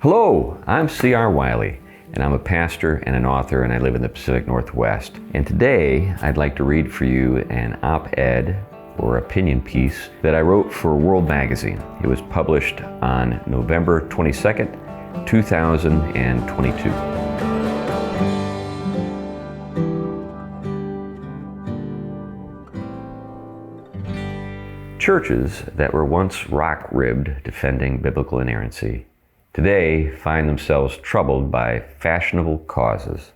Hello, I'm C.R. Wiley, and I'm a pastor and an author, and I live in the Pacific Northwest. And today, I'd like to read for you an op-ed or opinion piece that I wrote for World Magazine. It was published on November 22nd, 2022. Churches that were once rock-ribbed defending biblical inerrancy today find themselves troubled by fashionable causes.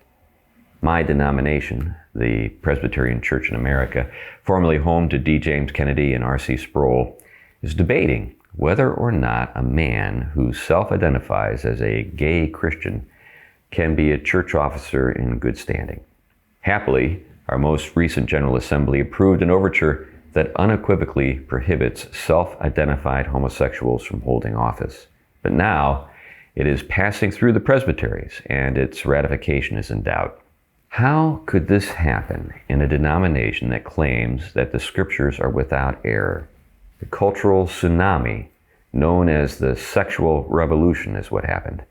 My denomination, the Presbyterian Church of America, formerly home to D. James Kennedy and R.C. Sproul, is debating whether or not a man who self-identifies as a gay Christian can be a church officer in good standing. Happily, our most recent General Assembly approved an overture that unequivocally prohibits self-identified homosexuals from holding office. But now, it is passing through the presbyteries, and its ratification is in doubt. How could this happen in a denomination that claims that the scriptures are without error? The cultural tsunami, known as the sexual revolution, is what happened.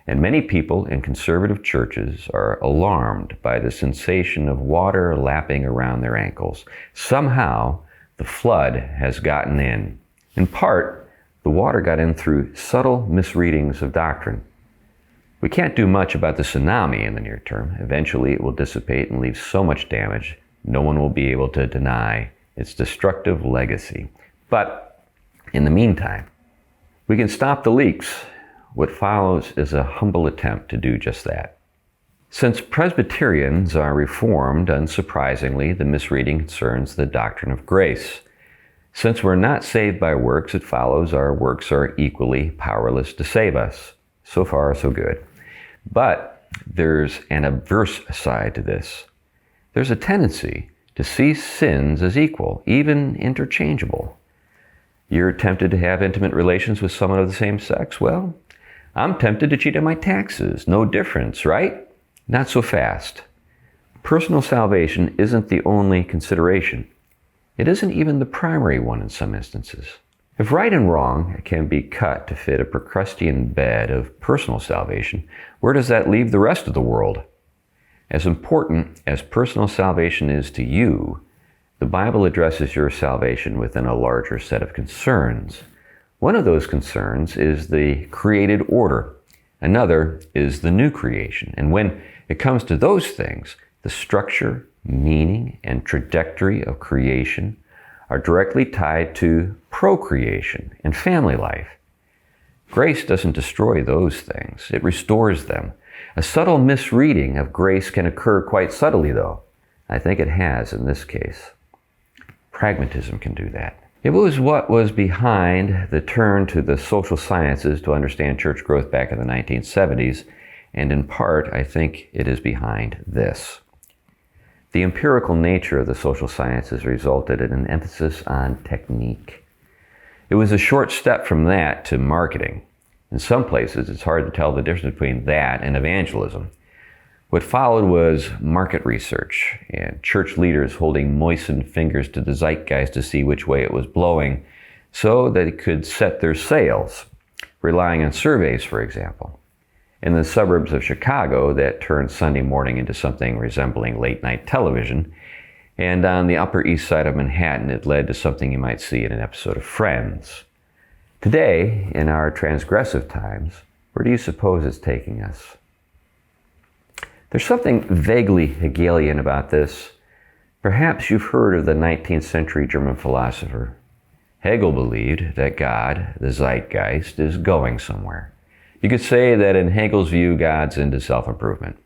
And many people in conservative churches are alarmed by the sensation of water lapping around their ankles. Somehow, the flood has gotten in. In part, the water got in through subtle misreadings of doctrine. We can't do much about the tsunami in the near term. Eventually it will dissipate and leave so much damage, no one will be able to deny its destructive legacy. But in the meantime, we can stop the leaks. What follows is a humble attempt to do just that. Since Presbyterians are Reformed, unsurprisingly, the misreading concerns the doctrine of grace. Since we're not saved by works, it follows our works are equally powerless to save us. So far, so good. But there's an adverse side to this. There's a tendency to see sins as equal, even interchangeable. You're tempted to have intimate relations with someone of the same sex? Well, I'm tempted to cheat on my taxes. No difference, right? Not so fast. Personal salvation isn't the only consideration. It isn't even the primary one in some instances. If right and wrong can be cut to fit a Procrustean bed of personal salvation, where does that leave the rest of the world? As important as personal salvation is to you, the Bible addresses your salvation within a larger set of concerns. One of those concerns is the created order. Another is the new creation. And when it comes to those things, the structure, meaning, and trajectory of creation are directly tied to procreation and family life. Grace doesn't destroy those things, it restores them. A subtle misreading of grace can occur quite subtly, though. I think it has in this case. Pragmatism can do that. It was what was behind the turn to the social sciences to understand church growth back in the 1970s, and in part, I think it is behind this. The empirical nature of the social sciences resulted in an emphasis on technique. It was a short step from that to marketing. In some places, it's hard to tell the difference between that and evangelism. What followed was market research and church leaders holding moistened fingers to the zeitgeist to see which way it was blowing so that it could set their sails, relying on surveys, for example. In the suburbs of Chicago, that turned Sunday morning into something resembling late-night television. And on the Upper East Side of Manhattan, it led to something you might see in an episode of Friends. Today, in our transgressive times, where do you suppose it's taking us? There's something vaguely Hegelian about this. Perhaps you've heard of the 19th century German philosopher. Hegel believed that God, the zeitgeist, is going somewhere. You could say that in Hegel's view, God's into self-improvement.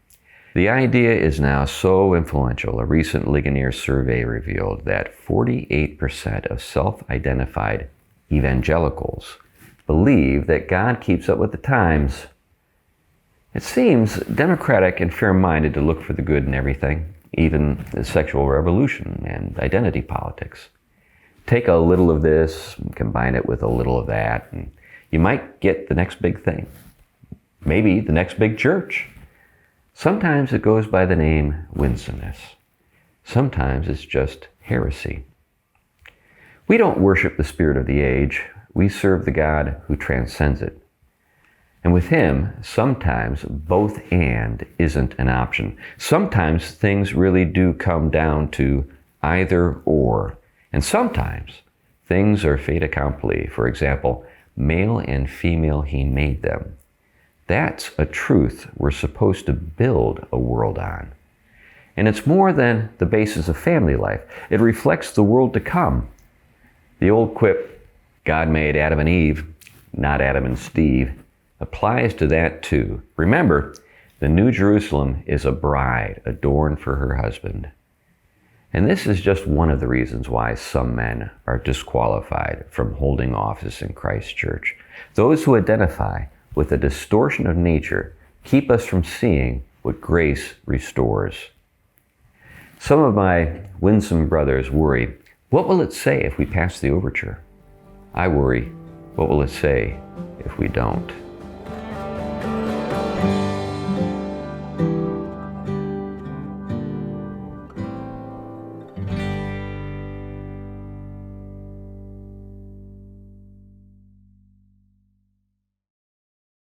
The idea is now so influential, a recent Ligonier survey revealed that 48% of self-identified evangelicals believe that God keeps up with the times. It seems democratic and fair-minded to look for the good in everything, even the sexual revolution and identity politics. Take a little of this, and combine it with a little of that, and you might get the next big thing. Maybe the next big church. Sometimes it goes by the name winsomeness. Sometimes it's just heresy. We don't worship the spirit of the age. We serve the God who transcends it. And with him, sometimes both and isn't an option. Sometimes things really do come down to either or. And sometimes things are fait accompli. For example, male and female he made them. That's a truth we're supposed to build a world on. And it's more than the basis of family life. It reflects the world to come. The old quip, God made Adam and Eve, not Adam and Steve, applies to that too. Remember, the New Jerusalem is a bride adorned for her husband. And this is just one of the reasons why some men are disqualified from holding office in Christ's church. Those who identify with a distortion of nature keep us from seeing what grace restores. Some of my winsome brothers worry, what will it say if we pass the overture? I worry, what will it say if we don't?